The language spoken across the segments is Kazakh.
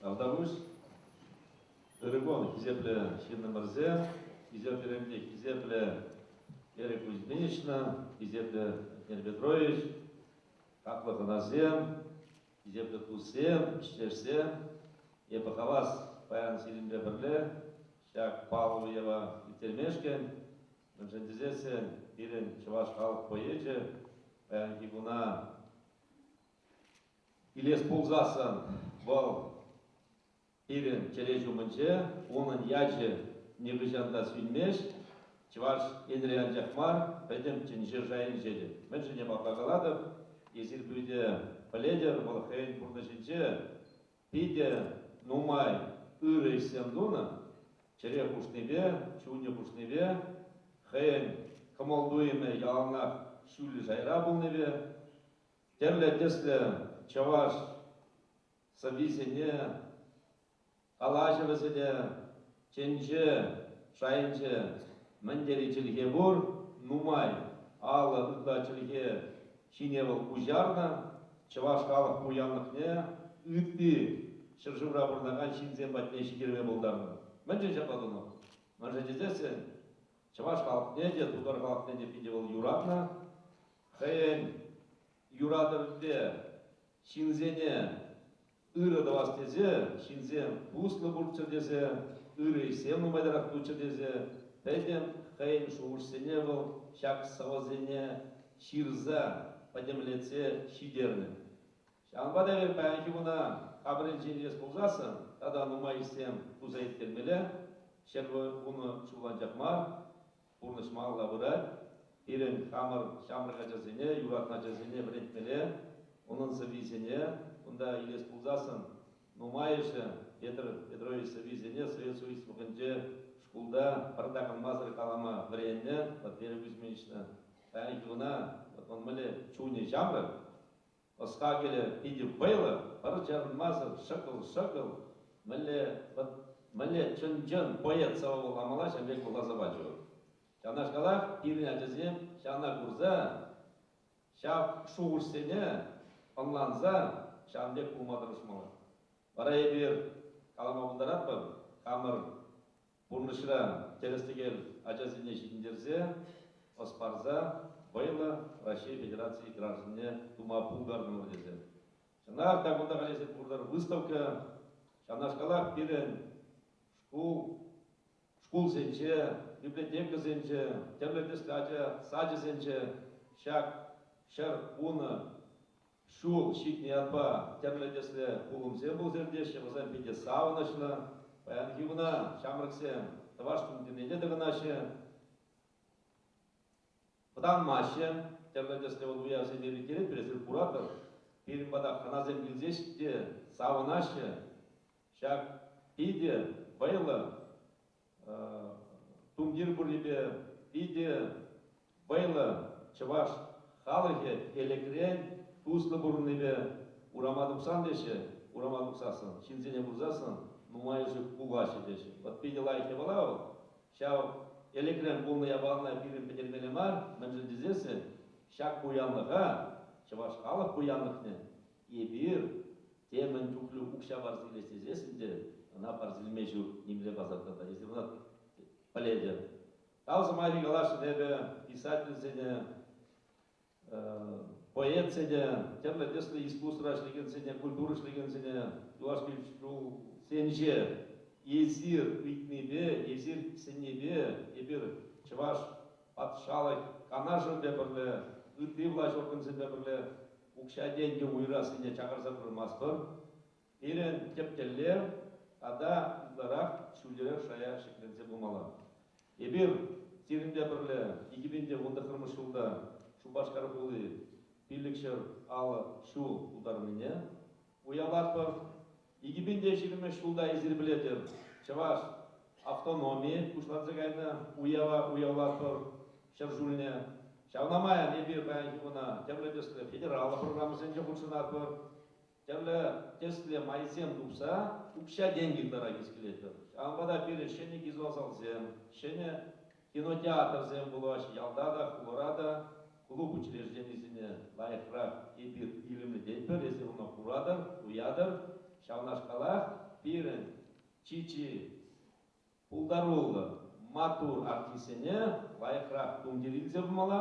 Алдамыш, Ирыгон, Кизепле Шиннамарзе, Кизепле Ремдик, Кизепле Вера Кузьминична, Кизепле Петрович, Хаклах Аназем, Кизепле Тусем, Штешсем, Епахавас, Паян Силимбе Берле, Шак Павлова и Термешкен, Манжандизесен, Ирен Чаваш Халк Поеже, Паян Кигуна, Илес Пулзасан, Вал, Ирен Чережу Манче, onun яджи негыжанда сүймеш, чеваш енриан жахмар, пәдем ченжер жайын жеді. Мен жене бақағаладып, езір бүйде паледер, балахайын бұрнышынче, пиде нумай үрі сендуна, чере пушневе, чуне пушневе, хайын камалдуеме яланақ шүлі жайра бұлневе, терле тесле чеваш савизене, Алажевызыне, ченже, шайынче, мандери чилге бур, нумай, алы ыдла чилге шиневал кужарна, чаваш халық куянлықне, үтті, шыржывра бұрнаған шинзен батне шикерме болдарны. Мәнже жападыны. Мәнже дезесен, чаваш халықне де, тудар халықне де пидевал юратна, хайын юрадырде шинзене, Ыры давас тезе, шинзем пуслы бурчы дезе, ыры сем умайдарақ тучы дезе, пәдем хайын шуғырсене был, шак савазене, ширза, падемлеце шидерны. Шанбада вер пәнки бұна қабырын женес бұлзасын, тада нумай сем тузайт термеле, шервы бұны шулан жақмар, бұрныш малла бұрат, ирен хамыр шамрыға жазене, юратна жазене бірентмеле, оның савизене, Онда Илес Пулзасын, нумайышы, Петрович Савизене, Совет Суис Муканже, шкулда, Пардакан Мазыр Калама Варенне, Вера Кузьминична, Тайки Вуна, он мэле чуни жамры, Оскагеле иди байла, Парчар Мазыр, шакал, мэле чын поэт савал амала, шамбек була забачу. Шанаш калах, пирин ажазем, шана курза, шап шуғырсене, онланза, Шамбек кулмадырышмалы. Барай бер калама бұлдарат бар, камыр бұрнышыра терестегел ажазине жекіндерзе, оспарза, байла Россия Федерации граждане тума пулгардың өрдезе. Шанар тағында қалесет бұрдар выставка, шанашқалақ берен шкул сенче, библиотека сенче, терлетесті ажа сажы сенче, шар уны, Шул шитни атпа терледесле кулумсе бұл жерде, шебазан педе сауынашына, баян кивына, шамрыксем, таваштың денеде дығынашы. Бұдан машы, терледесле ол бұясы бері керет, біресір бұратыр, берін бада қаназем білзеште сауынашы, шак педе байлы, тумдир бұрлебе, педе байлы, чываш халығы элекрен, Пуслы бурныбе урамадуксан деші, урамадуксасын, шинзене бурзасын, нумайышы кулғашы деші. Вот пиде лайке балау, шау элекрен булны ябалына пирин петермелі мар, мәнжін дезесі, шак куянлыға, чаваш халық куянлықне, ебір, темін жүклі ұқша барзылы сезесінде, ана барзылмешу немле базардада, если бұна паледер. Таузы майри галашы дебе, писательзене, поэт сене, терле десле искусство шлеген сене, культура шлеген сене, юашки шул сенже, езир үйтнебе, езир сенебе, ебір чываш патшалық канажын бебірле, үтті влаш оркынсын бебірле, ұқша денге уйра сене чағарса бұрмаспыр, ерен тептеллер, ада ұзларақ шүлдерек шая шекленсе болмала. Ебір сиринде бірлі, 2010 жылда Шубашкар болы пилікшір алы шул ұлдармыне. Уялатпыр, 2020 жылда езір білетір. Чаваш автономия, кушладзығайны уялатпыр шыржуліне. Шавнамая небір бәйінгіна тәмледесілі федералы программысын жоғыншынатпыр. Тәмлі тесілі майсем дұпса, ұпша денгілдара кескілетір. Шавнамада пері шене кизуазалзем, шене кинотеатр зем булаш, ялдада, хулорада, клуб учреждениясіне лайықрақ ебір илімлі дейпір, езі ұна құрадыр, уядыр, шавнашқалақ, пирін, чичи, пулдарулы, матур артисіне лайықрақ туңдерілзе бұмала,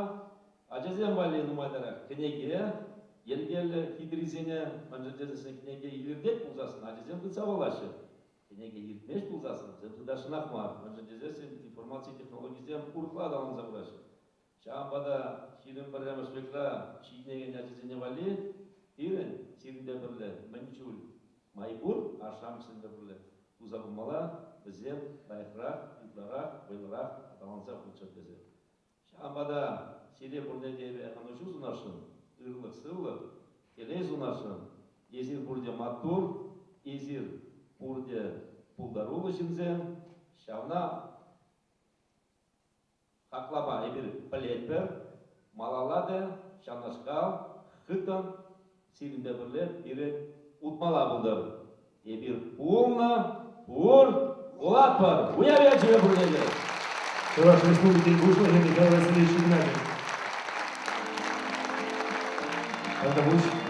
ажазем вали нумайдарақ кінеге, елгелі хидризіне, манжыржазысыны кінеге илірдек бұлзасын, ажазем күтса болашы. Кінеге елтмеш бұлзасын, зәбдашынақ мар, манжыржазысын информация технологизем ұрықладалым забырашы. Шамбада ширин біреміш векла шиінеген ажазіне вали, ирін сирінде бірлі мінчул майбур, аршамсында бірлі туза бұмала, бізем лайықрақ, ютларақ, байлырақ аталанса құлчат безер. Шамбада сире бұрде дейбе анышу зунашын, ұрлық сылық, келей зунашын, езір бұрде матур, езір бұрде пулдарулы жінзем, шавна хақлаба ебір пілетпір, малалады, шанашқал, хытын, сирінде бірлі, бірі ұтмала бұлдар. Ебір пулна, пур, улатпар, уявия жібе бұрледі. Чуваш Республики Гушлахи Михаил Васильевич Игнатьев. Это будет